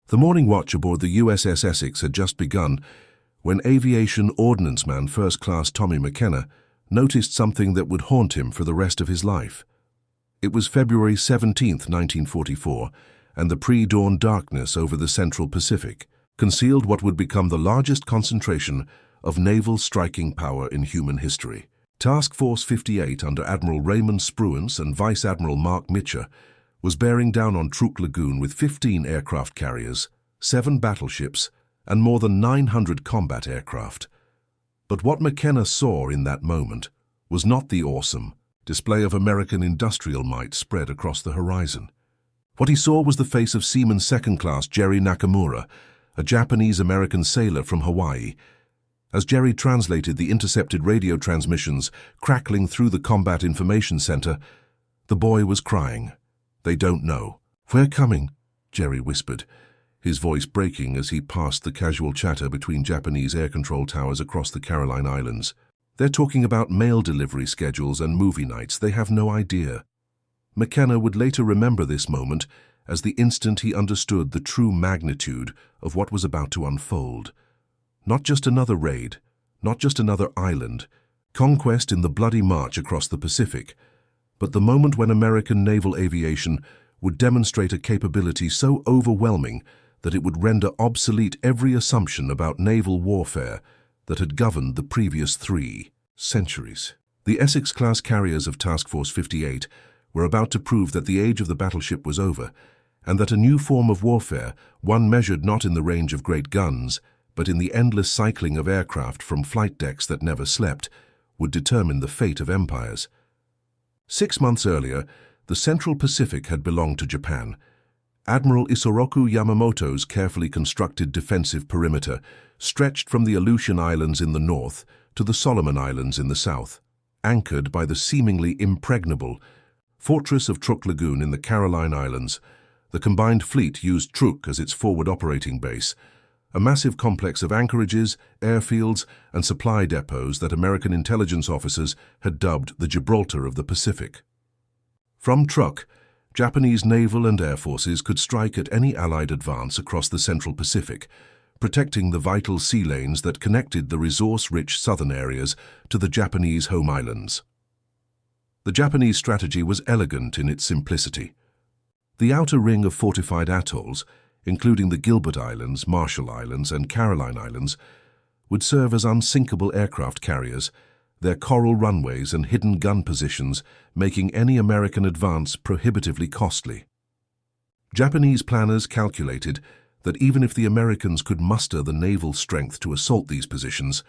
The morning watch aboard the USS Essex had just begun when aviation ordnance-man first-class Tommy McKenna noticed something that would haunt him for the rest of his life. It was February 17, 1944, and the pre-dawn darkness over the Central Pacific concealed what would become the largest concentration of naval striking power in human history. Task Force 58 under Admiral Raymond Spruance and Vice Admiral Mark Mitscher was bearing down on Truk Lagoon with 15 aircraft carriers, 7 battleships, and more than 900 combat aircraft. But what McKenna saw in that moment was not the awesome display of American industrial might spread across the horizon. What he saw was the face of Seaman Second-class Jerry Nakamura, a Japanese-American sailor from Hawaii. As Jerry translated the intercepted radio transmissions crackling through the Combat Information Center, the boy was crying. "They don't know." "We're coming," Jerry whispered, his voice breaking as he passed the casual chatter between Japanese air control towers across the Caroline Islands. "They're talking about mail delivery schedules and movie nights. They have no idea." McKenna would later remember this moment as the instant he understood the true magnitude of what was about to unfold. Not just another raid, not just another island, conquest in the bloody march across the Pacific, but the moment when American naval aviation would demonstrate a capability so overwhelming that it would render obsolete every assumption about naval warfare that had governed the previous 3 centuries. The Essex-class carriers of Task Force 58 were about to prove that the age of the battleship was over, and that a new form of warfare, one measured not in the range of great guns, but in the endless cycling of aircraft from flight decks that never slept, would determine the fate of empires. 6 months earlier, the Central Pacific had belonged to Japan. Admiral Isoroku Yamamoto's carefully constructed defensive perimeter stretched from the Aleutian Islands in the north to the Solomon Islands in the south, anchored by the seemingly impregnable fortress of Truk Lagoon in the Caroline Islands. The combined fleet used Truk as its forward operating base, a massive complex of anchorages, airfields, and supply depots that American intelligence officers had dubbed the Gibraltar of the Pacific. From Truk, Japanese naval and air forces could strike at any Allied advance across the Central Pacific, protecting the vital sea lanes that connected the resource-rich southern areas to the Japanese home islands. The Japanese strategy was elegant in its simplicity. The outer ring of fortified atolls, including the Gilbert Islands, Marshall Islands, and Caroline Islands, would serve as unsinkable aircraft carriers, their coral runways and hidden gun positions making any American advance prohibitively costly. Japanese planners calculated that even if the Americans could muster the naval strength to assault these positions,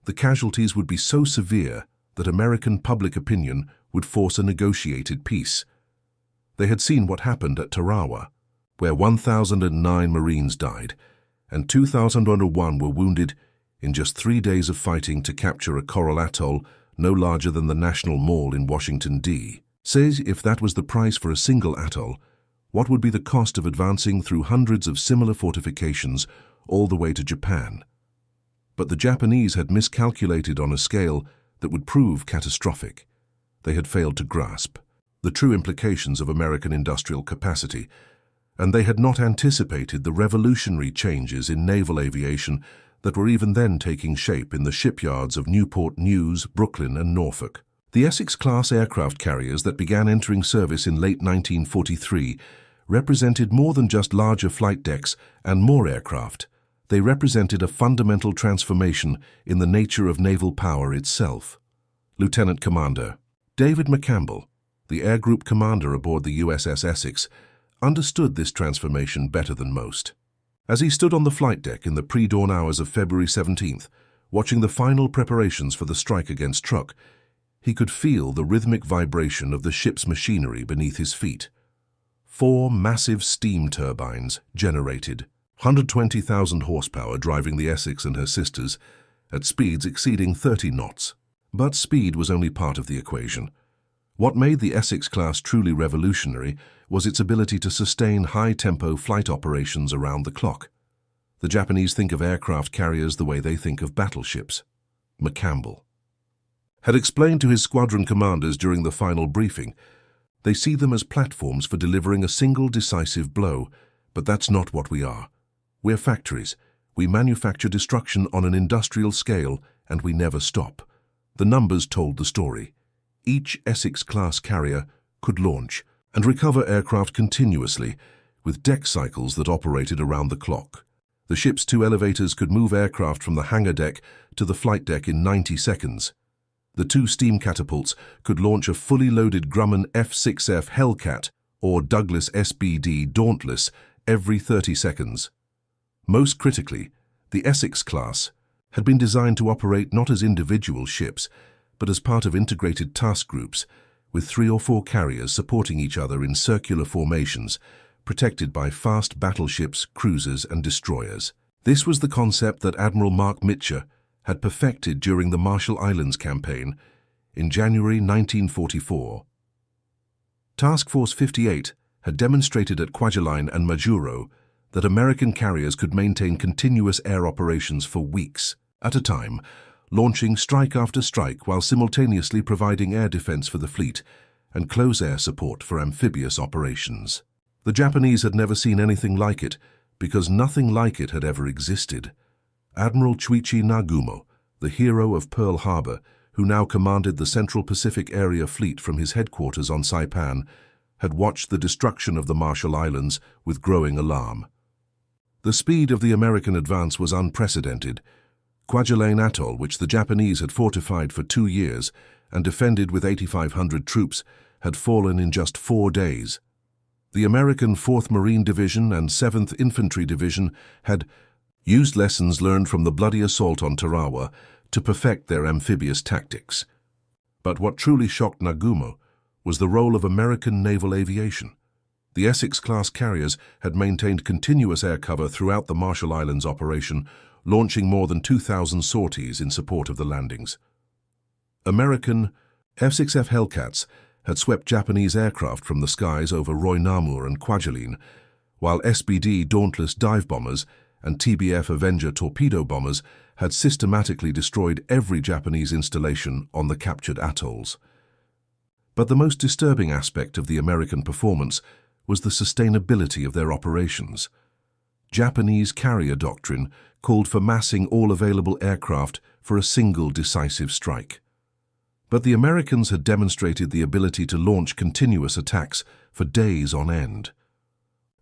the casualties would be so severe that American public opinion would force a negotiated peace. They had seen what happened at Tarawa, where 1,009 Marines died, and 2,001 were wounded in just 3 days of fighting to capture a coral atoll no larger than the National Mall in Washington, D.C. Says if that was the price for a single atoll, what would be the cost of advancing through hundreds of similar fortifications all the way to Japan? But the Japanese had miscalculated on a scale that would prove catastrophic. They had failed to grasp the true implications of American industrial capacity, and they had not anticipated the revolutionary changes in naval aviation that were even then taking shape in the shipyards of Newport News, Brooklyn, and Norfolk. The Essex-class aircraft carriers that began entering service in late 1943 represented more than just larger flight decks and more aircraft. They represented a fundamental transformation in the nature of naval power itself. Lieutenant Commander David McCampbell, the air group commander aboard the USS Essex, understood this transformation better than most. As he stood on the flight deck in the pre-dawn hours of February 17th, watching the final preparations for the strike against Truk, he could feel the rhythmic vibration of the ship's machinery beneath his feet. 4 massive steam turbines generated 120,000 horsepower driving the Essex and her sisters at speeds exceeding 30 knots. But speed was only part of the equation. What made the Essex-class truly revolutionary was its ability to sustain high-tempo flight operations around the clock. The Japanese think of aircraft carriers the way they think of battleships. McCampbell had explained to his squadron commanders during the final briefing, they see them as platforms for delivering a single decisive blow, but that's not what we are. "We're factories. We manufacture destruction on an industrial scale, and we never stop." The numbers told the story. Each Essex-class carrier could launch and recover aircraft continuously, with deck cycles that operated around the clock. The ship's 2 elevators could move aircraft from the hangar deck to the flight deck in 90 seconds. The 2 steam catapults could launch a fully loaded Grumman F-6F Hellcat or Douglas SBD Dauntless every 30 seconds. Most critically, the Essex-class had been designed to operate not as individual ships, but as part of integrated task groups, with 3 or 4 carriers supporting each other in circular formations, protected by fast battleships, cruisers, and destroyers. This was the concept that Admiral Mitscher had perfected during the Marshall Islands campaign in January 1944. Task Force 58 had demonstrated at Kwajalein and Majuro that American carriers could maintain continuous air operations for weeks at a time, launching strike after strike while simultaneously providing air defense for the fleet and close air support for amphibious operations. The Japanese had never seen anything like it, because nothing like it had ever existed. Admiral Chuichi Nagumo, the hero of Pearl Harbor, who now commanded the Central Pacific Area Fleet from his headquarters on Saipan, had watched the destruction of the Marshall Islands with growing alarm. The speed of the American advance was unprecedented. Kwajalein Atoll, which the Japanese had fortified for 2 years and defended with 8,500 troops, had fallen in just 4 days. The American 4th Marine Division and 7th Infantry Division had used lessons learned from the bloody assault on Tarawa to perfect their amphibious tactics. But what truly shocked Nagumo was the role of American naval aviation. The Essex-class carriers had maintained continuous air cover throughout the Marshall Islands operation, launching more than 2,000 sorties in support of the landings. American F-6F Hellcats had swept Japanese aircraft from the skies over Roy Namur and Kwajalein, while SBD Dauntless dive bombers and TBF Avenger torpedo bombers had systematically destroyed every Japanese installation on the captured atolls. But the most disturbing aspect of the American performance was the sustainability of their operations. Japanese carrier doctrine called for massing all available aircraft for a single decisive strike. But the Americans had demonstrated the ability to launch continuous attacks for days on end.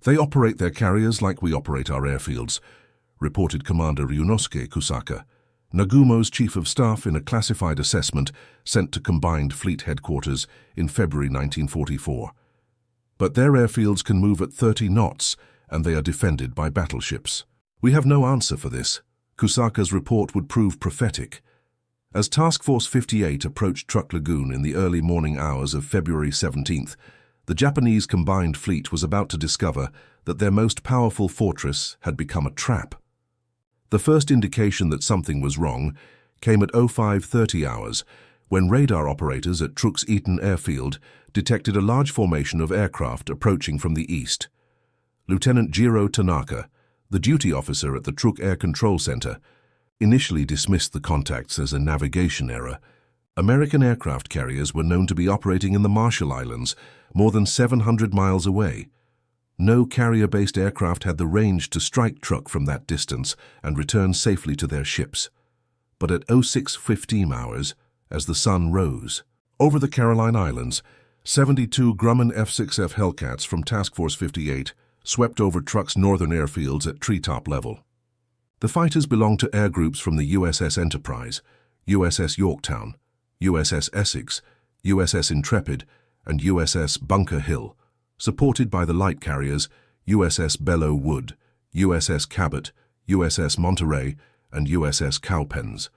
"They operate their carriers like we operate our airfields," reported Commander Ryunosuke Kusaka, Nagumo's chief of staff, in a classified assessment sent to Combined Fleet Headquarters in February 1944. "But their airfields can move at 30 knots, and they are defended by battleships." We have no answer for this. Kusaka's report would prove prophetic. As Task Force 58 approached Truk Lagoon in the early morning hours of February 17th, the Japanese combined fleet was about to discover that their most powerful fortress had become a trap. The first indication that something was wrong came at 05:30 hours, when radar operators at Truk's Eaton Airfield detected a large formation of aircraft approaching from the east. Lieutenant Jiro Tanaka, the duty officer at the Truk Air Control Center, initially dismissed the contacts as a navigation error. American aircraft carriers were known to be operating in the Marshall Islands, more than 700 miles away. No carrier-based aircraft had the range to strike Truk from that distance and return safely to their ships. But at 06:15 hours, as the sun rose, over the Caroline Islands, 72 Grumman F-6F Hellcats from Task Force 58 swept over Truk's northern airfields at treetop level. The fighters belonged to air groups from the USS Enterprise, USS Yorktown, USS Essex, USS Intrepid, and USS Bunker Hill, supported by the light carriers USS Belleau Wood, USS Cabot, USS Monterey, and USS Cowpens.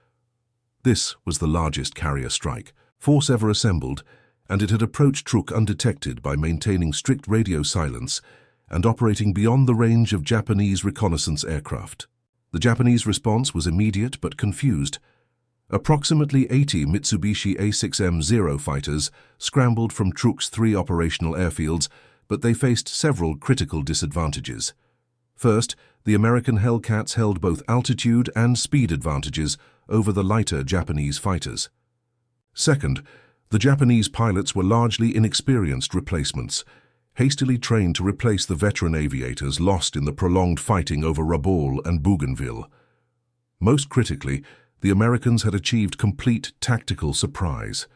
This was the largest carrier strike force ever assembled, and it had approached Truk undetected by maintaining strict radio silence and operating beyond the range of Japanese reconnaissance aircraft. The Japanese response was immediate but confused. Approximately 80 Mitsubishi A6M0 fighters scrambled from Truk's 3 operational airfields, but they faced several critical disadvantages. First, the American Hellcats held both altitude and speed advantages over the lighter Japanese fighters. Second, the Japanese pilots were largely inexperienced replacements. hastily trained to replace the veteran aviators lost in the prolonged fighting over Rabaul and Bougainville. Most critically, the Americans had achieved complete tactical surprise.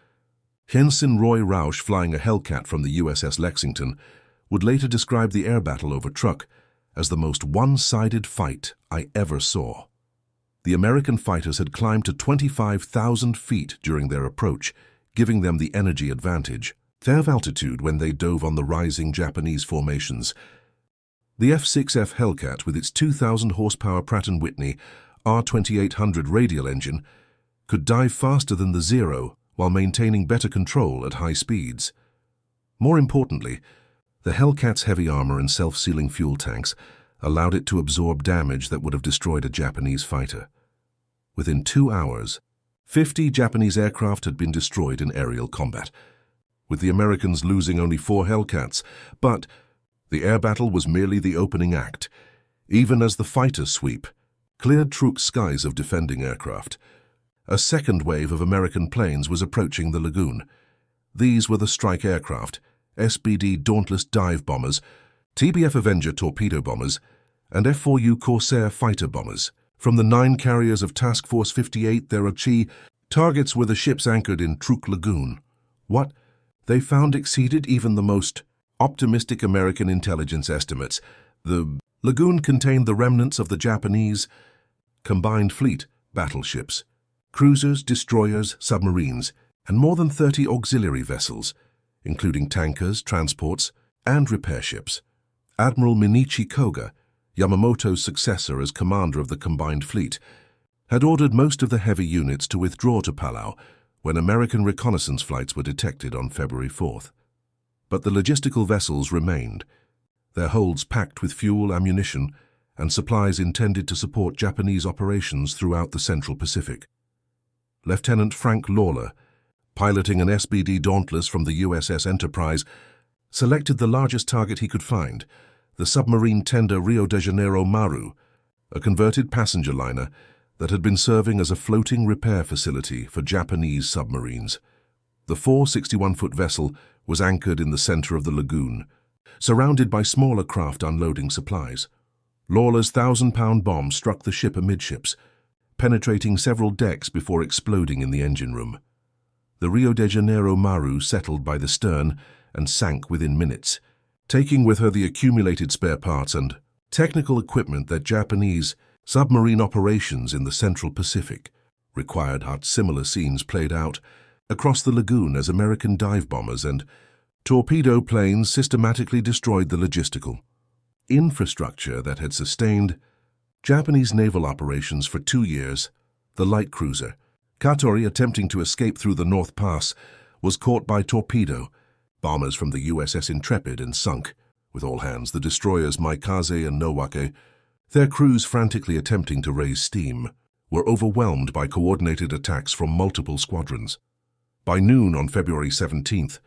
Ensign Roy Rausch, flying a Hellcat from the USS Lexington, would later describe the air battle over Truk as the most one-sided fight I ever saw. The American fighters had climbed to 25,000 feet during their approach, giving them the energy advantage of altitude when they dove on the rising Japanese formations. The F-6F Hellcat, with its 2,000 horsepower Pratt & Whitney R2800 radial engine, could dive faster than the Zero while maintaining better control at high speeds. More importantly, the Hellcat's heavy armor and self-sealing fuel tanks allowed it to absorb damage that would have destroyed a Japanese fighter. Within 2 hours, 50 Japanese aircraft had been destroyed in aerial combat, with the Americans losing only 4 Hellcats. But the air battle was merely the opening act. Even as the fighter sweep cleared Truk's skies of defending aircraft, a second wave of American planes was approaching the lagoon. These were the strike aircraft, SBD Dauntless dive bombers, TBF Avenger torpedo bombers, and F-4U Corsair fighter bombers. From the 9 carriers of Task Force 58, their targets were the ships anchored in Truk Lagoon. What they found exceeded even the most optimistic American intelligence estimates. The lagoon contained the remnants of the Japanese combined fleet, battleships, cruisers, destroyers, submarines, and more than 30 auxiliary vessels, including tankers, transports, and repair ships. Admiral Mitscher, Yamamoto's successor as commander of the combined fleet, had ordered most of the heavy units to withdraw to Palau when American reconnaissance flights were detected on February 4th. But the logistical vessels remained, their holds packed with fuel, ammunition, and supplies intended to support Japanese operations throughout the Central Pacific. Lieutenant Frank Lawler, piloting an SBD Dauntless from the USS Enterprise, selected the largest target he could find, the submarine tender Rio de Janeiro Maru, a converted passenger liner that had been serving as a floating repair facility for Japanese submarines. The 461-foot vessel was anchored in the center of the lagoon, surrounded by smaller craft unloading supplies. Lawler's 1,000-pound bomb struck the ship amidships, penetrating several decks before exploding in the engine room. The Rio de Janeiro Maru settled by the stern and sank within minutes, taking with her the accumulated spare parts and technical equipment that Japanese submarine operations in the Central Pacific required. Similar scenes played out across the lagoon as American dive bombers and torpedo planes systematically destroyed the logistical infrastructure that had sustained Japanese naval operations for 2 years. The light cruiser Katori, attempting to escape through the North Pass, was caught by torpedo bombers from the USS Intrepid and sunk, with all hands, the destroyers Maikaze and Nowake, their crews frantically attempting to raise steam, were overwhelmed by coordinated attacks from multiple squadrons. By noon on February 17th,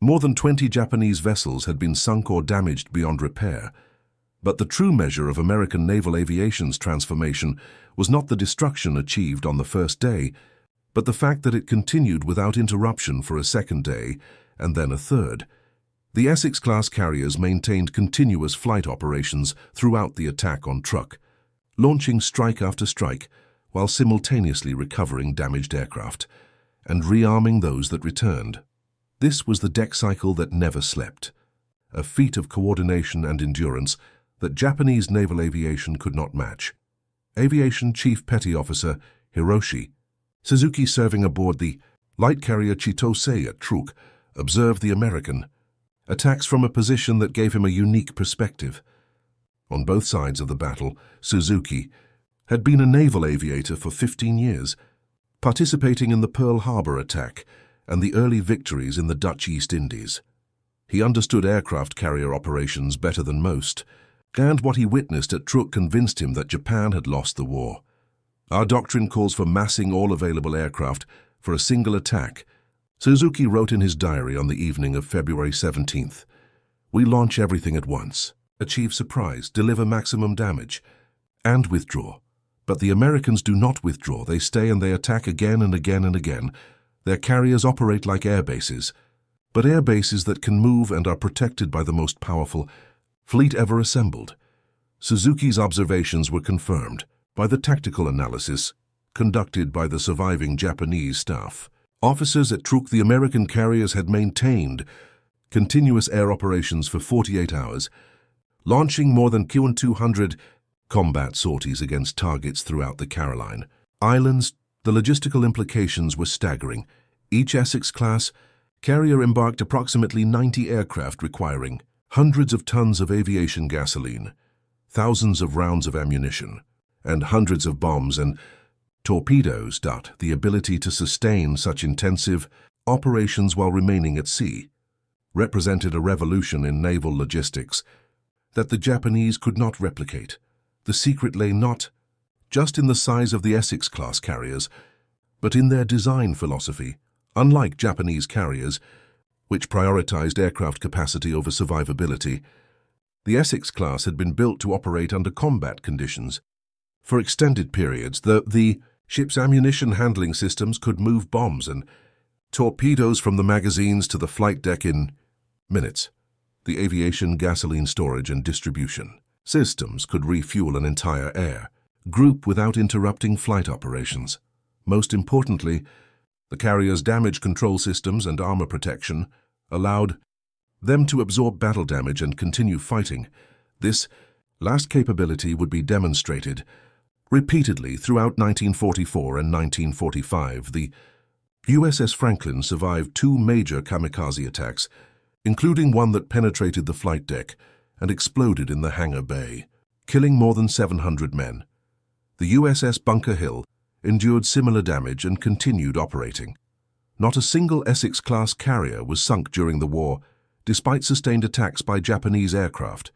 more than 20 Japanese vessels had been sunk or damaged beyond repair. But the true measure of American naval aviation's transformation was not the destruction achieved on the first day, but the fact that it continued without interruption for a second day and then a third. The Essex-class carriers maintained continuous flight operations throughout the attack on Truk, launching strike after strike while simultaneously recovering damaged aircraft and rearming those that returned. This was the deck cycle that never slept, a feat of coordination and endurance that Japanese naval aviation could not match. Aviation Chief Petty Officer Hiroshi Suzuki, serving aboard the light carrier Chitose at Truk, observed the American attacks from a position that gave him a unique perspective. On both sides of the battle, Suzuki had been a naval aviator for 15 years, participating in the Pearl Harbor attack and the early victories in the Dutch East Indies. He understood aircraft carrier operations better than most, and what he witnessed at Truk convinced him that Japan had lost the war. "Our doctrine calls for massing all available aircraft for a single attack," Suzuki wrote in his diary on the evening of February 17th. "We launch everything at once, achieve surprise, deliver maximum damage, and withdraw. But the Americans do not withdraw. They stay and they attack again and again and again. Their carriers operate like air bases. but air bases that can move and are protected by the most powerful fleet ever assembled. Suzuki's observations were confirmed by the tactical analysis conducted by the surviving Japanese staff. Officers at Truk, the American carriers, had maintained continuous air operations for 48 hours, launching more than 200 combat sorties against targets throughout the Caroline Islands. The logistical implications were staggering. Each Essex-class carrier embarked approximately 90 aircraft requiring hundreds of tons of aviation gasoline, thousands of rounds of ammunition, and hundreds of bombs and torpedoes. The ability to sustain such intensive operations while remaining at sea represented a revolution in naval logistics that the Japanese could not replicate. The secret lay not just in the size of the Essex-class carriers, but in their design philosophy. Unlike Japanese carriers, which prioritized aircraft capacity over survivability, the Essex-class had been built to operate under combat conditions for extended periods. The ship's ammunition handling systems could move bombs and torpedoes from the magazines to the flight deck in minutes. The aviation gasoline storage and distribution systems could refuel an entire air group without interrupting flight operations. Most importantly, the carrier's damage control systems and armor protection allowed them to absorb battle damage and continue fighting. This last capability would be demonstrated repeatedly throughout 1944 and 1945. The USS Franklin survived 2 major kamikaze attacks, including one that penetrated the flight deck and exploded in the hangar bay, killing more than 700 men. The USS Bunker Hill endured similar damage and continued operating. Not a single Essex-class carrier was sunk during the war, despite sustained attacks by Japanese aircraft,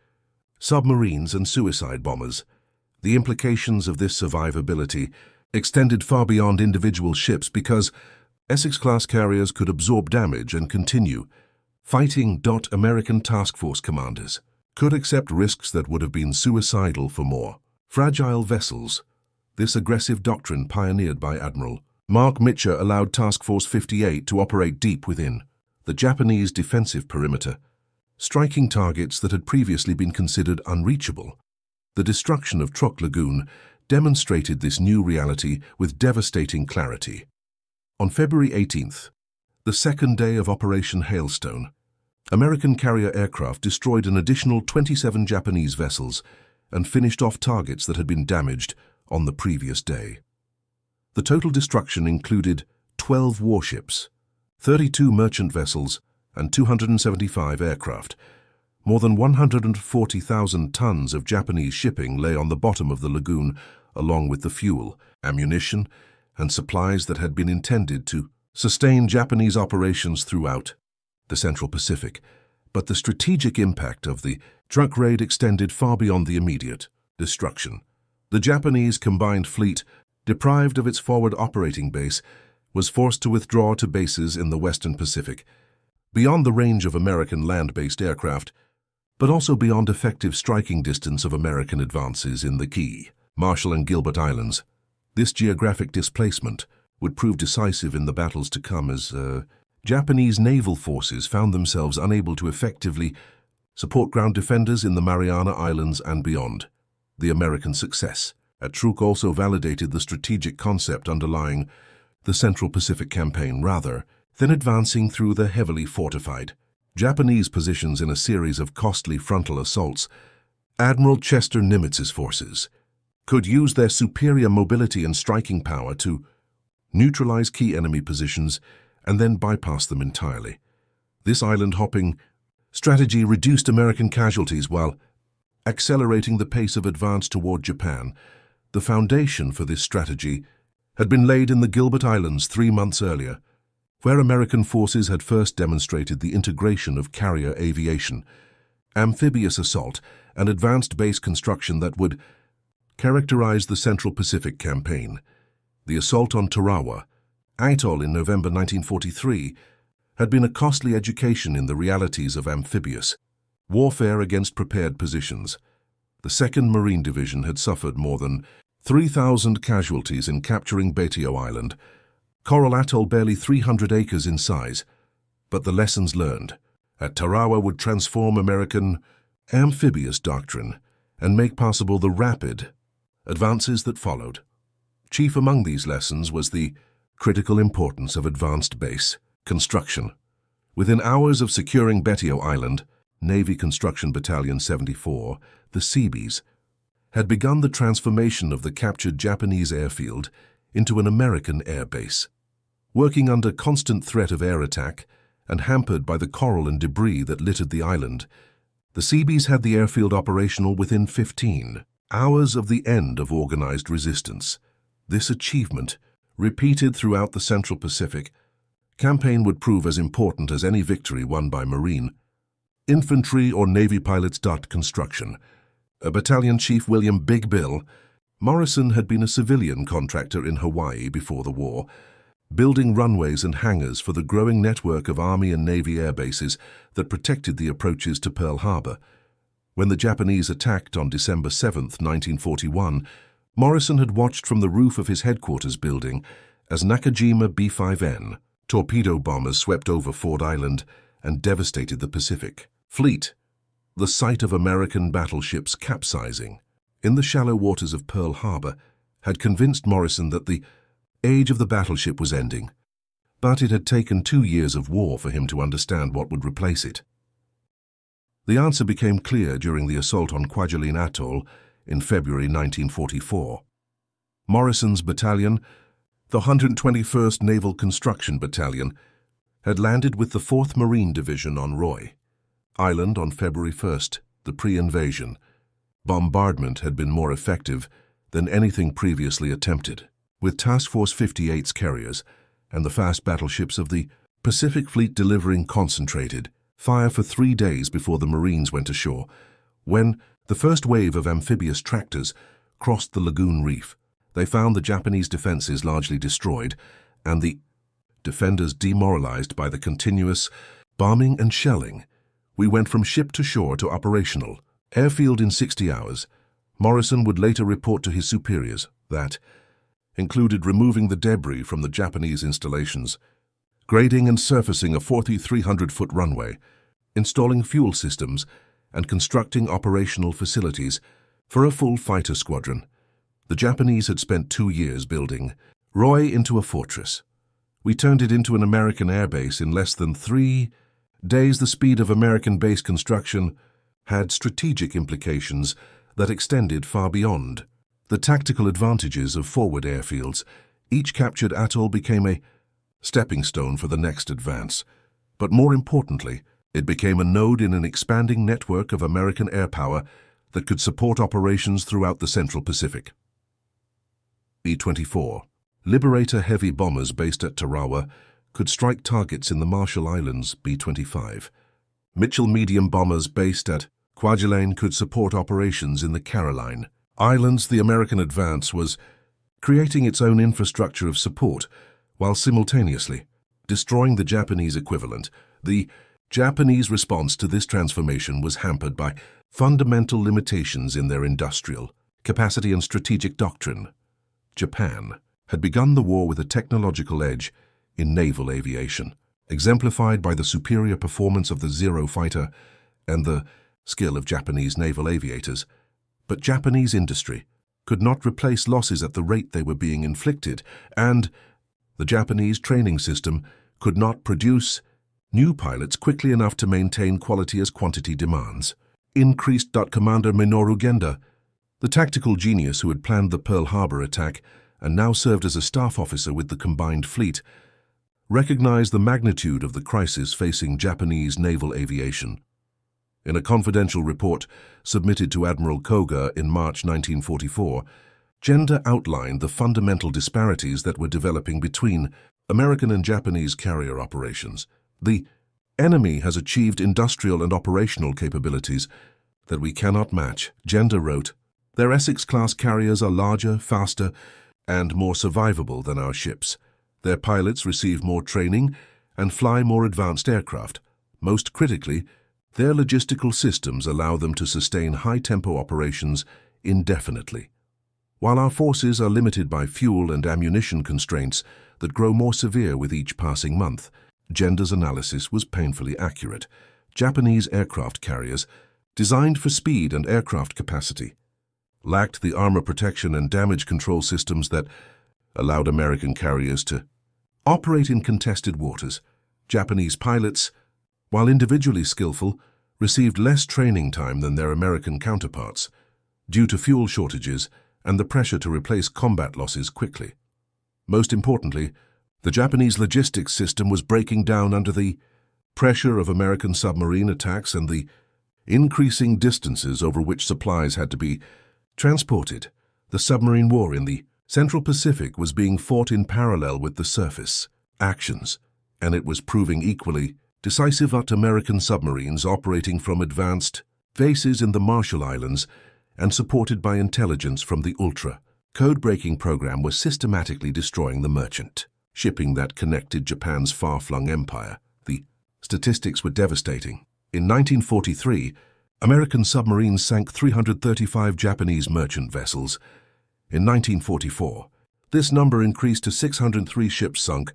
submarines, and suicide bombers. The implications of this survivability extended far beyond individual ships because Essex-class carriers could absorb damage and continue fighting. American task force commanders could accept risks that would have been suicidal for more fragile vessels. This aggressive doctrine, pioneered by Admiral Mitscher, allowed Task Force 58 to operate deep within the Japanese defensive perimeter, striking targets that had previously been considered unreachable. The destruction of Truk Lagoon demonstrated this new reality with devastating clarity. On February 18th, the second day of Operation Hailstone, American carrier aircraft destroyed an additional 27 Japanese vessels and finished off targets that had been damaged on the previous day. The total destruction included 12 warships, 32 merchant vessels, and 275 aircraft. More than 140,000 tons of Japanese shipping lay on the bottom of the lagoon, along with the fuel, ammunition, and supplies that had been intended to sustain Japanese operations throughout the Central Pacific. But the strategic impact of the Truk raid extended far beyond the immediate destruction. The Japanese combined fleet, deprived of its forward operating base, was forced to withdraw to bases in the Western Pacific, beyond the range of American land-based aircraft, but also beyond effective striking distance of American advances in the key Marshall and Gilbert Islands. This geographic displacement would prove decisive in the battles to come as Japanese naval forces found themselves unable to effectively support ground defenders in the Mariana Islands and beyond. The American success at Truk also validated the strategic concept underlying the Central Pacific campaign. Rather than advancing through the heavily fortified Japanese positions in a series of costly frontal assaults, Admiral Chester Nimitz's forces could use their superior mobility and striking power to neutralize key enemy positions and then bypass them entirely. This island-hopping strategy reduced American casualties while accelerating the pace of advance toward Japan. The foundation for this strategy had been laid in the Gilbert Islands 3 months earlier, where American forces had first demonstrated the integration of carrier aviation, amphibious assault, and advanced base construction that would characterize the Central Pacific campaign. The assault on Tarawa Atoll in November 1943 had been a costly education in the realities of amphibious warfare against prepared positions. The 2nd Marine Division had suffered more than 3,000 casualties in capturing Batio Island, Coral Atoll, barely 300 acres in size, But the lessons learned at Tarawa would transform American amphibious doctrine and make possible the rapid advances that followed. Chief among these lessons was the critical importance of advanced base construction. Within hours of securing Betio Island, Navy Construction Battalion 74, the Seabees, had begun the transformation of the captured Japanese airfield into an American air base. Working under constant threat of air attack and hampered by the coral and debris that littered the island, the Seabees had the airfield operational within 15 hours of the end of organized resistance. This achievement, repeated throughout the Central Pacific, campaign would prove as important as any victory won by Marine, infantry, or Navy pilots. Construction. Battalion Chief William Big Bill Morrison had been a civilian contractor in Hawaii before the war, building runways and hangars for the growing network of Army and Navy air bases that protected the approaches to Pearl Harbor. When the Japanese attacked on December 7, 1941, Morrison had watched from the roof of his headquarters building as Nakajima B-5N torpedo bombers swept over Ford Island and devastated the Pacific Fleet, the site of American battleships capsizing in the shallow waters of Pearl Harbor, had convinced Morrison that the age of the battleship was ending, but it had taken 2 years of war for him to understand what would replace it. The answer became clear during the assault on Kwajalein Atoll in February 1944. Morrison's battalion, the 121st Naval Construction Battalion, had landed with the 4th Marine Division on Roy Island on February 1st, the pre-invasion. Bombardment had been more effective than anything previously attempted. With Task Force 58's carriers and the fast battleships of the Pacific Fleet delivering concentrated fire for 3 days before the Marines went ashore, when the first wave of amphibious tractors crossed the lagoon reef, they found the Japanese defenses largely destroyed and the defenders demoralized by the continuous bombing and shelling. We went from ship to shore to operational airfield in 60 hours. Morrison would later report to his superiors that included removing the debris from the Japanese installations, grading and surfacing a 4,300-foot runway, installing fuel systems, and constructing operational facilities for a full fighter squadron. The Japanese had spent 2 years building Roy into a fortress. We turned it into an American airbase in less than 3 days. The speed of American base construction had strategic implications that extended far beyond the tactical advantages of forward airfields. Each captured atoll became a stepping stone for the next advance, but more importantly, it became a node in an expanding network of American air power that could support operations throughout the Central Pacific. B-24 Liberator heavy bombers based at Tarawa could strike targets in the Marshall Islands. B-25 Mitchell medium bombers based at Kwajalein could support operations in the Caroline Islands. The American advance was creating its own infrastructure of support while simultaneously destroying the Japanese equivalent. The Japanese response to this transformation was hampered by fundamental limitations in their industrial capacity and strategic doctrine. Japan had begun the war with a technological edge in naval aviation, exemplified by the superior performance of the Zero fighter and the skill of Japanese naval aviators. But Japanese industry could not replace losses at the rate they were being inflicted, and the Japanese training system could not produce new pilots quickly enough to maintain quality as quantity demands. Increased. Commander Minoru Genda, the tactical genius who had planned the Pearl Harbor attack and now served as a staff officer with the combined fleet, recognized the magnitude of the crisis facing Japanese naval aviation. In a confidential report submitted to Admiral Koga in March 1944, Genda outlined the fundamental disparities that were developing between American and Japanese carrier operations. The enemy has achieved industrial and operational capabilities that we cannot match, Genda wrote. Their Essex-class carriers are larger, faster, and more survivable than our ships. Their pilots receive more training and fly more advanced aircraft. Most critically, their logistical systems allow them to sustain high-tempo operations indefinitely. While our forces are limited by fuel and ammunition constraints that grow more severe with each passing month, gender's analysis was painfully accurate. Japanese aircraft carriers, designed for speed and aircraft capacity, lacked the armor protection and damage control systems that allowed American carriers to operate in contested waters. Japanese pilots, while individually skillful, received less training time than their American counterparts due to fuel shortages and the pressure to replace combat losses quickly. Most importantly, the Japanese logistics system was breaking down under the pressure of American submarine attacks and the increasing distances over which supplies had to be transported. The submarine war in the Central Pacific was being fought in parallel with the surface actions, and it was proving equally decisive at American submarines operating from advanced bases in the Marshall Islands and supported by intelligence from the Ultra code-breaking program was systematically destroying the merchant shipping that connected Japan's far-flung empire. The statistics were devastating. In 1943, American submarines sank 335 Japanese merchant vessels. In 1944, this number increased to 603 ships sunk,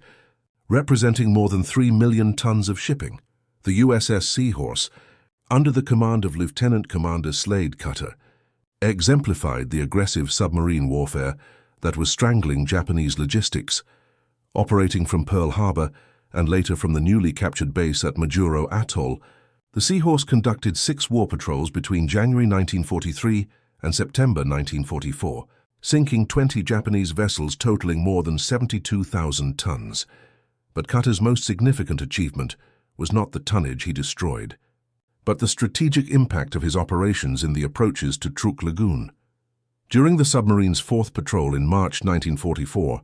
representing more than 3 million tons of shipping. The USS Seahorse, under the command of Lieutenant Commander Slade Cutter, exemplified the aggressive submarine warfare that was strangling Japanese logistics. Operating from Pearl Harbor and later from the newly captured base at Majuro Atoll, the Seahorse conducted 6 war patrols between January 1943 and September 1944, sinking 20 Japanese vessels totaling more than 72,000 tons. But Cutter's most significant achievement was not the tonnage he destroyed, but the strategic impact of his operations in the approaches to Truk Lagoon. During the submarine's 4th patrol in March 1944,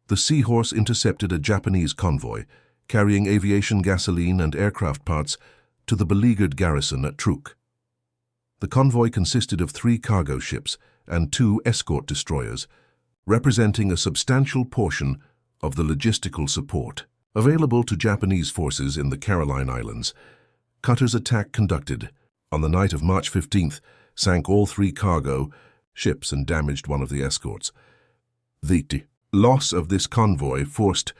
the Seahorse intercepted a Japanese convoy carrying aviation gasoline and aircraft parts to the beleaguered garrison at Truk. The convoy consisted of 3 cargo ships and 2 escort destroyers, representing a substantial portion of the logistical support available to Japanese forces in the Caroline Islands. Cutter's attack conducted on the night of March 15th sank all 3 cargo ships and damaged one of the escorts. The loss of this convoy forced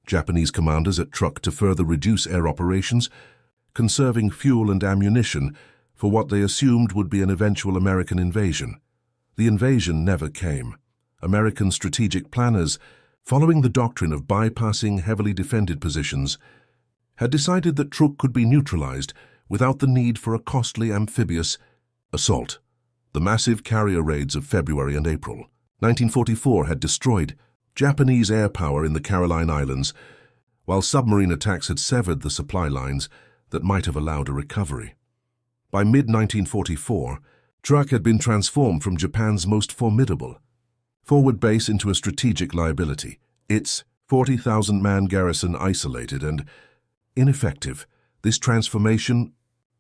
Japanese commanders at Truk to further reduce air operations, conserving fuel and ammunition for what they assumed would be an eventual American invasion. The invasion never came. American strategic planners, following the doctrine of bypassing heavily defended positions, had decided that Truk could be neutralized without the need for a costly amphibious assault. The massive carrier raids of February and April 1944 had destroyed Japanese air power in the Caroline Islands, while submarine attacks had severed the supply lines that might have allowed a recovery. By mid-1944, Truk had been transformed from Japan's most formidable forward base into a strategic liability, its 40,000-man garrison isolated and ineffective. This transformation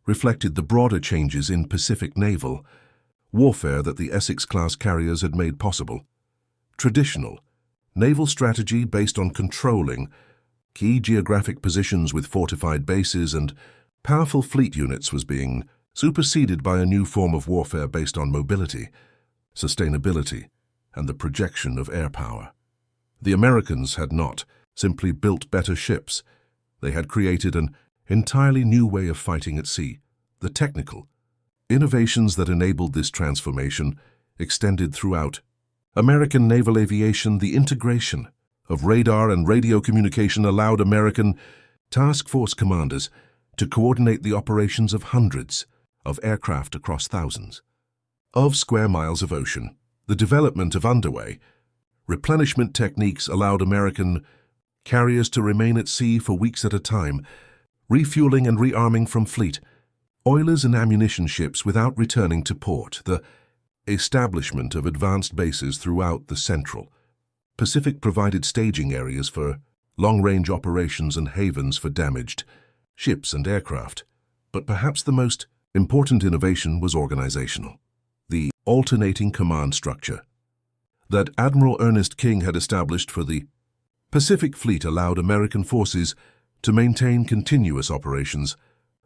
reflected the broader changes in Pacific naval warfare that the Essex-class carriers had made possible. Traditional naval strategy based on controlling key geographic positions with fortified bases and powerful fleet units was being superseded by a new form of warfare based on mobility, sustainability, and the projection of air power. The Americans had not simply built better ships. They had created an entirely new way of fighting at sea. The technical innovations that enabled this transformation extended throughout American naval aviation. The integration of radar and radio communication allowed American task force commanders to coordinate the operations of hundreds of aircraft across thousands of square miles of ocean. The development of underway replenishment techniques allowed American carriers to remain at sea for weeks at a time, refueling and rearming from fleet oilers and ammunition ships without returning to port. The establishment of advanced bases throughout the Central Pacific provided staging areas for long-range operations and havens for damaged ships and aircraft. But perhaps the most important innovation was organizational. The alternating command structure that Admiral Ernest King had established for the Pacific Fleet allowed American forces to maintain continuous operations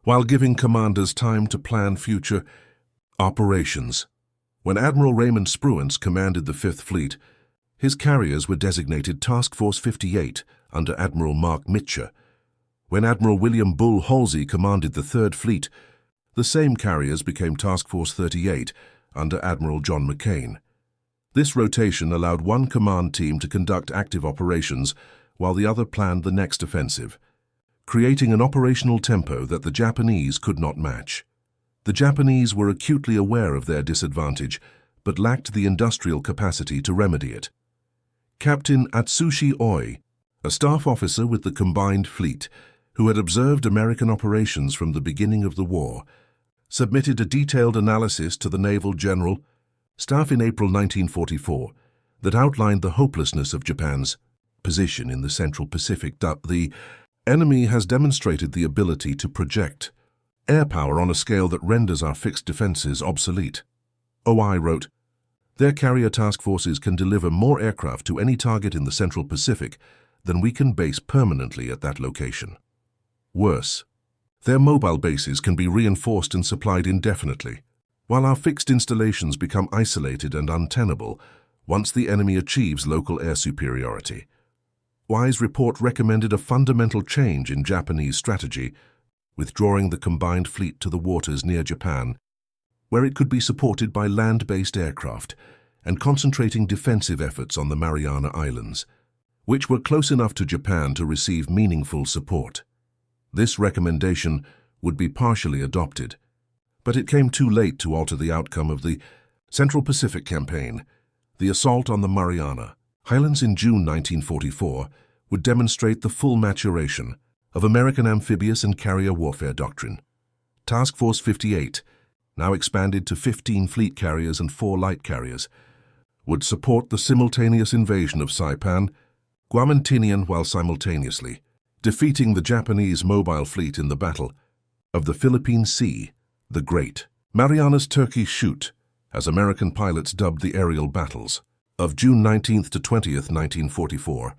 while giving commanders time to plan future operations. When Admiral Raymond Spruance commanded the Fifth Fleet, his carriers were designated Task Force 58 under Admiral Mitscher. When Admiral William Bull Halsey commanded the Third Fleet, the same carriers became Task Force 38 under Admiral John McCain. This rotation allowed one command team to conduct active operations while the other planned the next offensive, creating an operational tempo that the Japanese could not match. The Japanese were acutely aware of their disadvantage, but lacked the industrial capacity to remedy it. Captain Atsushi Oi, a staff officer with the Combined Fleet, who had observed American operations from the beginning of the war, submitted a detailed analysis to the Naval General Staff in April 1944 that outlined the hopelessness of Japan's position in the Central Pacific. The enemy has demonstrated the ability to project air power on a scale that renders our fixed defenses obsolete. OI wrote, "Their carrier task forces can deliver more aircraft to any target in the Central Pacific than we can base permanently at that location. Worse, their mobile bases can be reinforced and supplied indefinitely, while our fixed installations become isolated and untenable once the enemy achieves local air superiority." Oi's report recommended a fundamental change in Japanese strategy, withdrawing the Combined Fleet to the waters near Japan, where it could be supported by land-based aircraft, and concentrating defensive efforts on the Mariana Islands, which were close enough to Japan to receive meaningful support. This recommendation would be partially adopted, but it came too late to alter the outcome of the Central Pacific Campaign. The assault on the Mariana Islands in June 1944 would demonstrate the full maturation of American amphibious and carrier warfare doctrine. Task Force 58, now expanded to 15 fleet carriers and 4 light carriers, would support the simultaneous invasion of Saipan, Guam and Tinian while simultaneously defeating the Japanese mobile fleet in the Battle of the Philippine Sea, the Great Marianas Turkey Shoot, as American pilots dubbed the aerial battles of June 19th to 20th, 1944,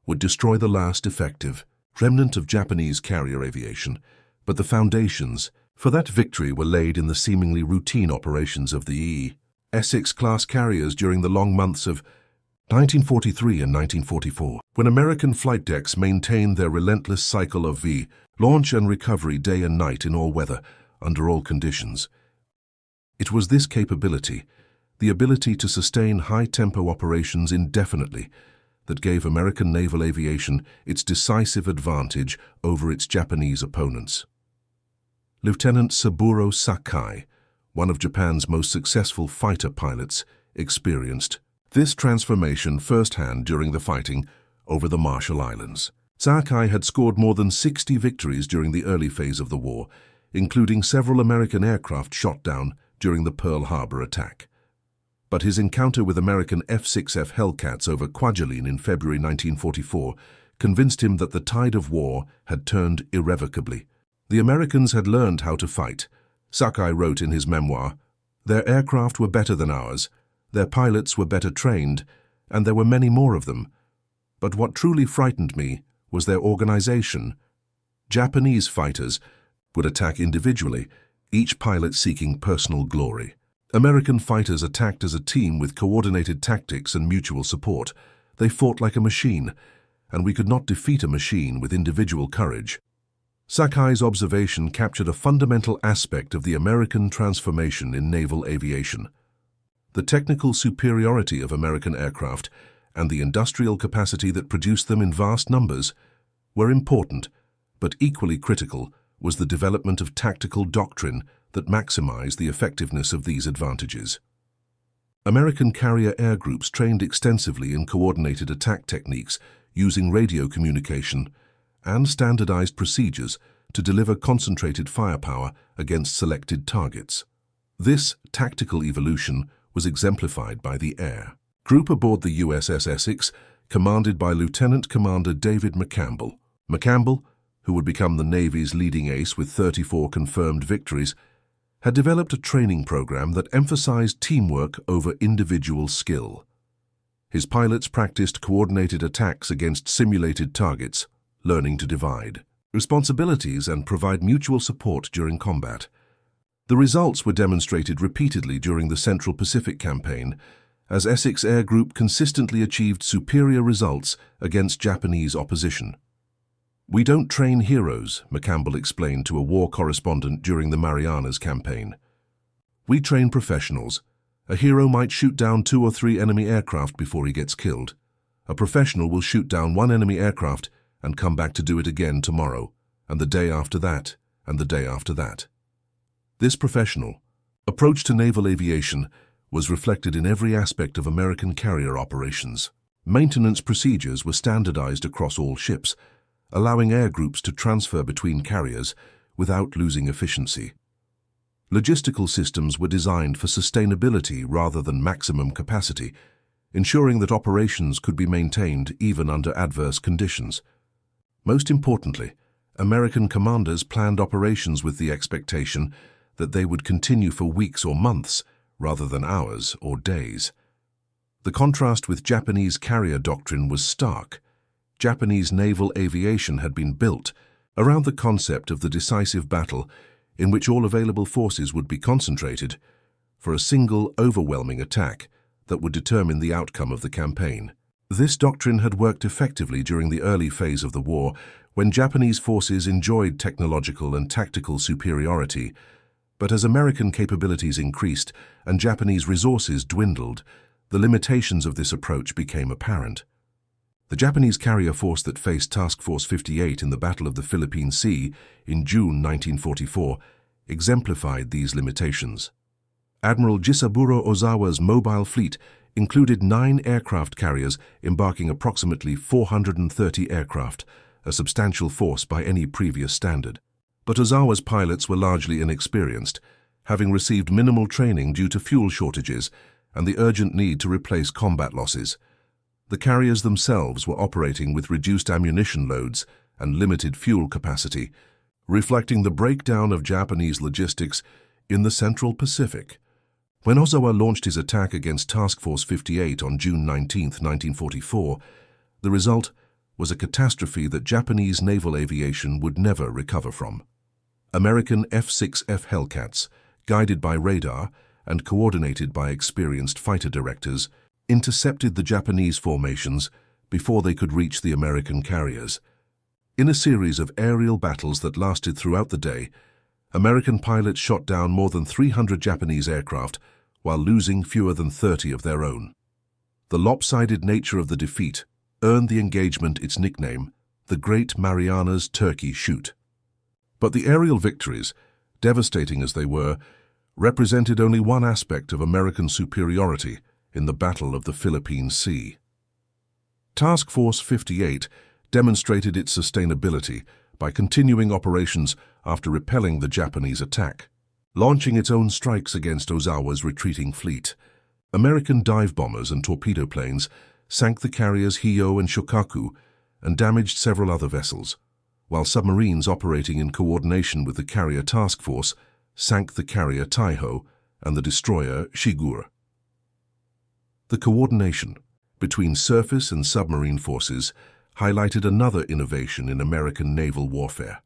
would destroy the last effective remnant of Japanese carrier aviation, but the foundations for that victory were laid in the seemingly routine operations of the Essex-class carriers during the long months of 1943 and 1944, when American flight decks maintained their relentless cycle of launch and recovery day and night in all weather, under all conditions. It was this capability, the ability to sustain high-tempo operations indefinitely, that gave American naval aviation its decisive advantage over its Japanese opponents. Lieutenant Saburo Sakai, one of Japan's most successful fighter pilots, experienced this transformation firsthand during the fighting over the Marshall Islands. Sakai had scored more than 60 victories during the early phase of the war, including several American aircraft shot down during the Pearl Harbor attack. But his encounter with American F-6F Hellcats over Kwajalein in February 1944 convinced him that the tide of war had turned irrevocably. The Americans had learned how to fight. Sakai wrote in his memoir, "Their aircraft were better than ours, their pilots were better trained, and there were many more of them. But what truly frightened me was their organization. Japanese fighters would attack individually, each pilot seeking personal glory. American fighters attacked as a team with coordinated tactics and mutual support. They fought like a machine, and we could not defeat a machine with individual courage." Sakai's observation captured a fundamental aspect of the American transformation in naval aviation. The technical superiority of American aircraft and the industrial capacity that produced them in vast numbers were important, but equally critical was the development of tactical doctrine that maximized the effectiveness of these advantages. American carrier air groups trained extensively in coordinated attack techniques using radio communication and standardized procedures to deliver concentrated firepower against selected targets. This tactical evolution was exemplified by the air group aboard the USS Essex, commanded by Lieutenant Commander David McCampbell. McCampbell, who would become the Navy's leading ace with 34 confirmed victories, had developed a training program that emphasized teamwork over individual skill. His pilots practiced coordinated attacks against simulated targets, learning to divide responsibilities and provide mutual support during combat. The results were demonstrated repeatedly during the Central Pacific Campaign, as Essex Air Group consistently achieved superior results against Japanese opposition. "We don't train heroes," McCampbell explained to a war correspondent during the Marianas campaign. "We train professionals. A hero might shoot down 2 or 3 enemy aircraft before he gets killed. A professional will shoot down 1 enemy aircraft and come back to do it again tomorrow, and the day after that, and the day after that." This professional approach to naval aviation was reflected in every aspect of American carrier operations. Maintenance procedures were standardized across all ships, allowing air groups to transfer between carriers without losing efficiency. Logistical systems were designed for sustainability rather than maximum capacity, ensuring that operations could be maintained even under adverse conditions. Most importantly, American commanders planned operations with the expectation that they would continue for weeks or months rather than hours or days. The contrast with Japanese carrier doctrine was stark. Japanese naval aviation had been built around the concept of the decisive battle in which all available forces would be concentrated for a single overwhelming attack that would determine the outcome of the campaign. This doctrine had worked effectively during the early phase of the war, when Japanese forces enjoyed technological and tactical superiority, but as American capabilities increased and Japanese resources dwindled, the limitations of this approach became apparent. The Japanese carrier force that faced Task Force 58 in the Battle of the Philippine Sea in June 1944 exemplified these limitations. Admiral Jisaburo Ozawa's mobile fleet included 9 aircraft carriers embarking approximately 430 aircraft, a substantial force by any previous standard. But Ozawa's pilots were largely inexperienced, having received minimal training due to fuel shortages and the urgent need to replace combat losses. The carriers themselves were operating with reduced ammunition loads and limited fuel capacity, reflecting the breakdown of Japanese logistics in the Central Pacific. When Ozawa launched his attack against Task Force 58 on June 19, 1944, the result was a catastrophe that Japanese naval aviation would never recover from. American F-6F Hellcats, guided by radar and coordinated by experienced fighter directors, intercepted the Japanese formations before they could reach the American carriers. In a series of aerial battles that lasted throughout the day, American pilots shot down more than 300 Japanese aircraft while losing fewer than 30 of their own. The lopsided nature of the defeat earned the engagement its nickname, the Great Marianas Turkey Shoot. But the aerial victories, devastating as they were, represented only one aspect of American superiority in the Battle of the Philippine Sea. Task Force 58 demonstrated its sustainability by continuing operations after repelling the Japanese attack, launching its own strikes against Ozawa's retreating fleet. American dive bombers and torpedo planes sank the carriers Hiyo and Shokaku and damaged several other vessels, while submarines operating in coordination with the carrier task force sank the carrier Taiho and the destroyer Shigure. The coordination between surface and submarine forces highlighted another innovation in American naval warfare.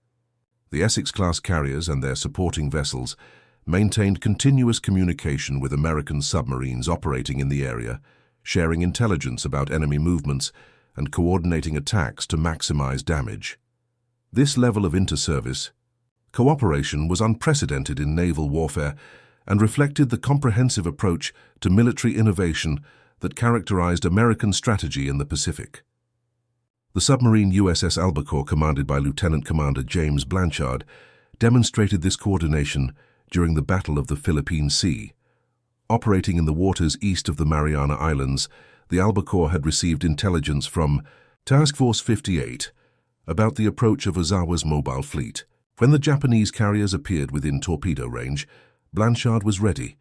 The Essex-class carriers and their supporting vessels maintained continuous communication with American submarines operating in the area, sharing intelligence about enemy movements and coordinating attacks to maximize damage. This level of inter-service cooperation was unprecedented in naval warfare and reflected the comprehensive approach to military innovation that characterized American strategy in the Pacific. The submarine USS Albacore, commanded by Lieutenant Commander James Blanchard, demonstrated this coordination during the Battle of the Philippine Sea. Operating in the waters east of the Mariana Islands, the Albacore had received intelligence from Task Force 58 about the approach of Ozawa's mobile fleet. When the Japanese carriers appeared within torpedo range, Blanchard was ready.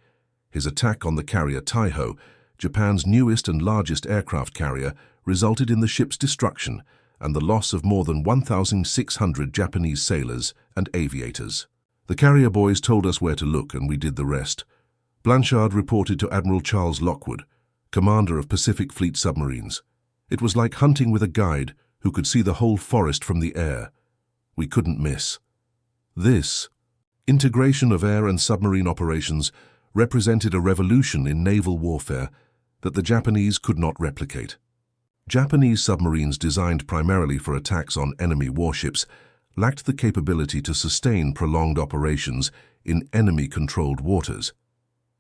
His attack on the carrier Taiho, Japan's newest and largest aircraft carrier, resulted in the ship's destruction and the loss of more than 1,600 Japanese sailors and aviators. The carrier boys told us where to look, and we did the rest. Blanchard reported to Admiral Charles Lockwood, commander of Pacific Fleet submarines. It was like hunting with a guide who could see the whole forest from the air. We couldn't miss. This integration of air and submarine operations represented a revolution in naval warfare that the Japanese could not replicate. Japanese submarines designed primarily for attacks on enemy warships lacked the capability to sustain prolonged operations in enemy-controlled waters.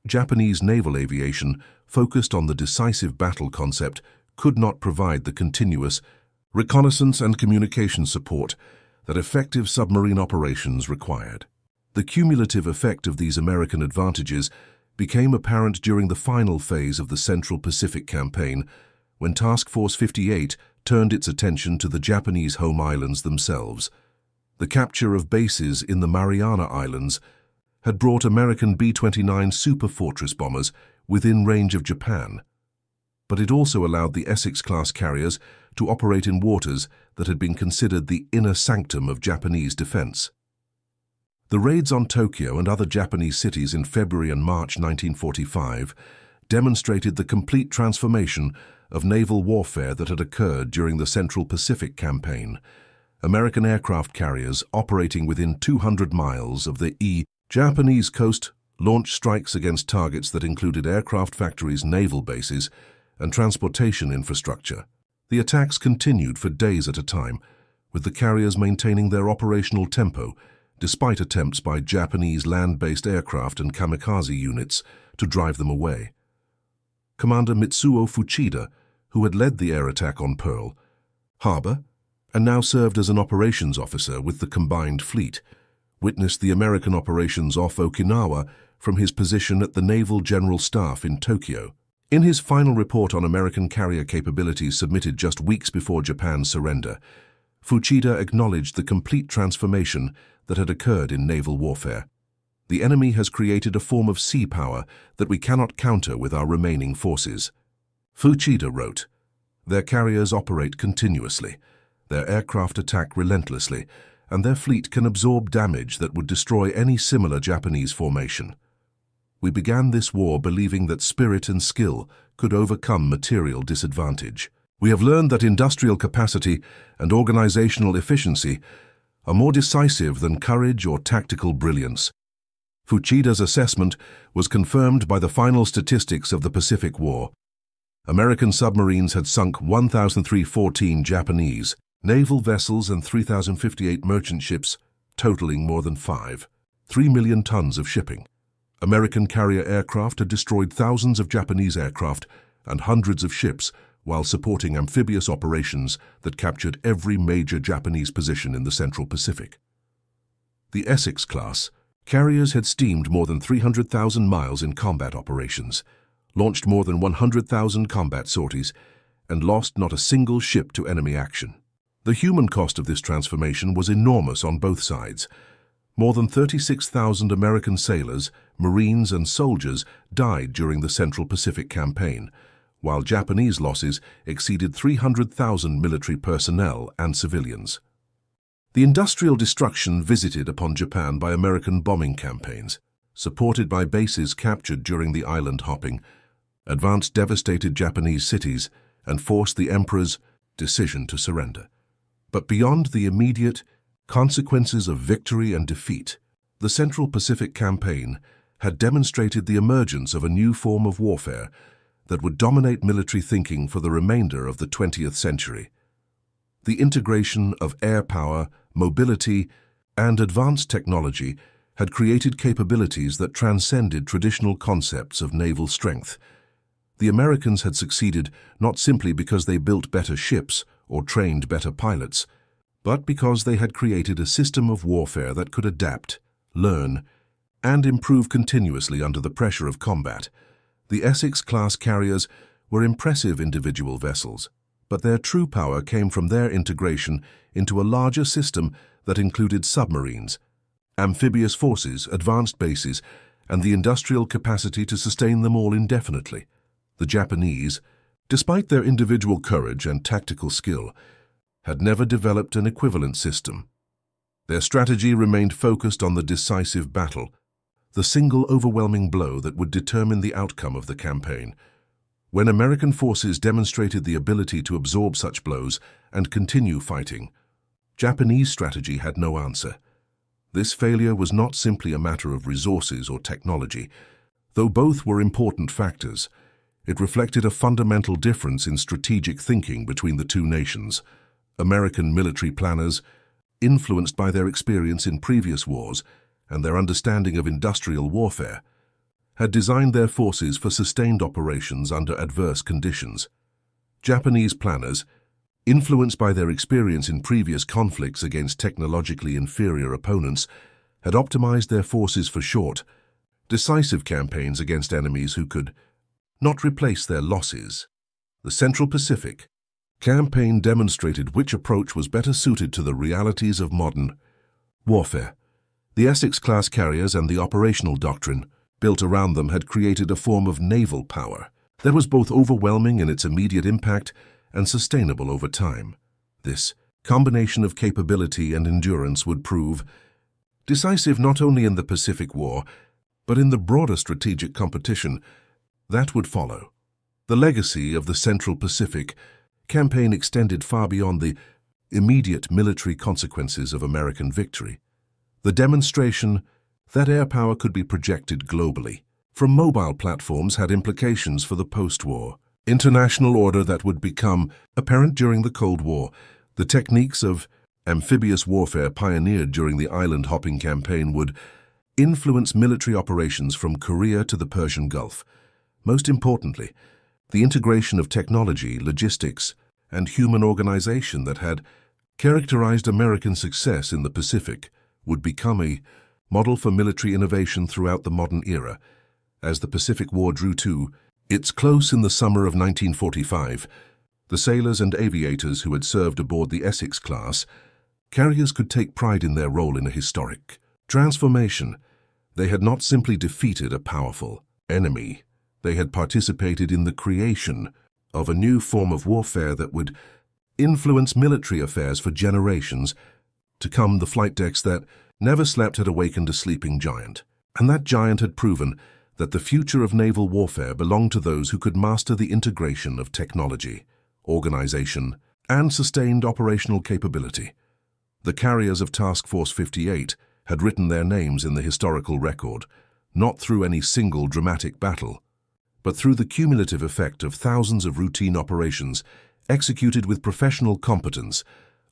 Japanese naval aviation, focused on the decisive battle concept, could not provide the continuous reconnaissance and communication support that effective submarine operations required. The cumulative effect of these American advantages became apparent during the final phase of the Central Pacific Campaign, when Task Force 58 turned its attention to the Japanese home islands themselves. The capture of bases in the Mariana Islands had brought American B-29 Super Fortress bombers within range of Japan, but it also allowed the Essex-class carriers to operate in waters that had been considered the inner sanctum of Japanese defense. The raids on Tokyo and other Japanese cities in February and March 1945 demonstrated the complete transformation of naval warfare that had occurred during the Central Pacific Campaign. American aircraft carriers operating within 200 miles of the Japanese coast launched strikes against targets that included aircraft factories, naval bases, and transportation infrastructure. The attacks continued for days at a time, with the carriers maintaining their operational tempo despite attempts by Japanese land-based aircraft and kamikaze units to drive them away. Commander Mitsuo Fuchida, who had led the air attack on Pearl Harbor and now served as an operations officer with the combined fleet, witnessed the American operations off Okinawa from his position at the Naval General Staff in Tokyo. In his final report on American carrier capabilities submitted just weeks before Japan's surrender, Fuchida acknowledged the complete transformation that had occurred in naval warfare. The enemy has created a form of sea power that we cannot counter with our remaining forces. Fuchida wrote, "Their carriers operate continuously, their aircraft attack relentlessly, and their fleet can absorb damage that would destroy any similar Japanese formation. We began this war believing that spirit and skill could overcome material disadvantage. We have learned that industrial capacity and organizational efficiency are more decisive than courage or tactical brilliance." Fuchida's assessment was confirmed by the final statistics of the Pacific War. American submarines had sunk 1,314 Japanese naval vessels and 3,058 merchant ships, totaling more than 3 million tons of shipping. American carrier aircraft had destroyed thousands of Japanese aircraft and hundreds of ships while supporting amphibious operations that captured every major Japanese position in the Central Pacific. The Essex-class carriers had steamed more than 300,000 miles in combat operations, launched more than 100,000 combat sorties, and lost not a single ship to enemy action. The human cost of this transformation was enormous on both sides. More than 36,000 American sailors, Marines, and soldiers died during the Central Pacific Campaign, while Japanese losses exceeded 300,000 military personnel and civilians. The industrial destruction visited upon Japan by American bombing campaigns, supported by bases captured during the island hopping, advanced devastated Japanese cities and forced the emperor's decision to surrender. But beyond the immediate consequences of victory and defeat, the Central Pacific Campaign had demonstrated the emergence of a new form of warfare that would dominate military thinking for the remainder of the 20th century. The integration of air power, mobility, and advanced technology had created capabilities that transcended traditional concepts of naval strength. The Americans had succeeded not simply because they built better ships or trained better pilots, but because they had created a system of warfare that could adapt, learn, and improve continuously under the pressure of combat. The Essex-class carriers were impressive individual vessels, but their true power came from their integration into a larger system that included submarines, amphibious forces, advanced bases, and the industrial capacity to sustain them all indefinitely. The Japanese, despite their individual courage and tactical skill, had never developed an equivalent system. Their strategy remained focused on the decisive battle, the single overwhelming blow that would determine the outcome of the campaign. When American forces demonstrated the ability to absorb such blows and continue fighting, Japanese strategy had no answer. This failure was not simply a matter of resources or technology, though both were important factors. It reflected a fundamental difference in strategic thinking between the two nations. American military planners, influenced by their experience in previous wars and their understanding of industrial warfare, had designed their forces for sustained operations under adverse conditions. Japanese planners, influenced by their experience in previous conflicts against technologically inferior opponents, had optimized their forces for short, decisive campaigns against enemies who could not replace their losses. The Central Pacific campaign demonstrated which approach was better suited to the realities of modern warfare. The Essex-class carriers and the operational doctrine built around them had created a form of naval power that was both overwhelming in its immediate impact and sustainable over time. This combination of capability and endurance would prove decisive not only in the Pacific War, but in the broader strategic competition that would follow. The legacy of the Central Pacific campaign extended far beyond the immediate military consequences of American victory. The demonstration that air power could be projected globally from mobile platforms had implications for the post-war international order that would become apparent during the Cold War. The techniques of amphibious warfare pioneered during the island-hopping campaign would influence military operations from Korea to the Persian Gulf. Most importantly, the integration of technology, logistics, and human organization that had characterized American success in the Pacific would become a model for military innovation throughout the modern era. As the Pacific War drew to its close in the summer of 1945, the sailors and aviators who had served aboard the Essex-class carriers could take pride in their role in a historic transformation. They had not simply defeated a powerful enemy. They had participated in the creation of a new form of warfare that would influence military affairs for generations to come. The flight decks that never slept had awakened a sleeping giant, and that giant had proven that the future of naval warfare belonged to those who could master the integration of technology, organization, and sustained operational capability. The carriers of Task Force 58 had written their names in the historical record, not through any single dramatic battle, but through the cumulative effect of thousands of routine operations executed with professional competence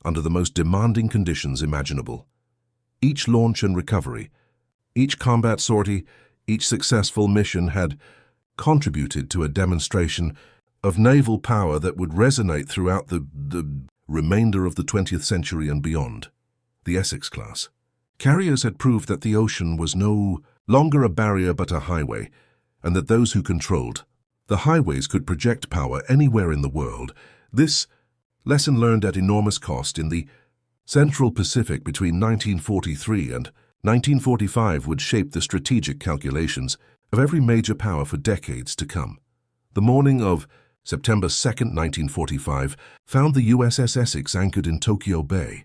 under the most demanding conditions imaginable. Each launch and recovery, each combat sortie, each successful mission had contributed to a demonstration of naval power that would resonate throughout the remainder of the 20th century and beyond. The Essex-class carriers had proved that the ocean was no longer a barrier but a highway, and that those who controlled the highways could project power anywhere in the world. This lesson, learned at enormous cost in the Central Pacific between 1943 and 1945, would shape the strategic calculations of every major power for decades to come. The morning of September 2, 1945, found the USS Essex anchored in Tokyo Bay,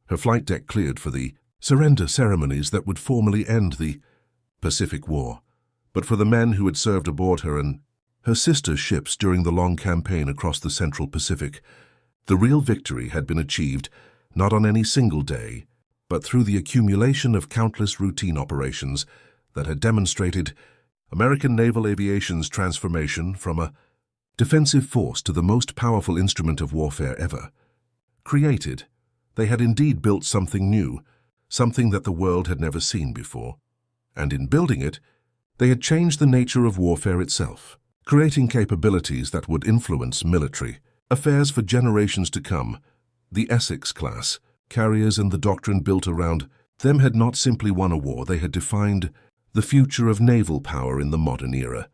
her flight deck cleared for the surrender ceremonies that would formally end the Pacific War. But for the men who had served aboard her and her sister ships during the long campaign across the Central Pacific, the real victory had been achieved not on any single day, but through the accumulation of countless routine operations that had demonstrated American naval aviation's transformation from a defensive force to the most powerful instrument of warfare ever created. They had indeed built something new, something that the world had never seen before. And in building it, they had changed the nature of warfare itself, creating capabilities that would influence military affairs for generations to come. The Essex-class carriers and the doctrine built around them had not simply won a war, they had defined the future of naval power in the modern era.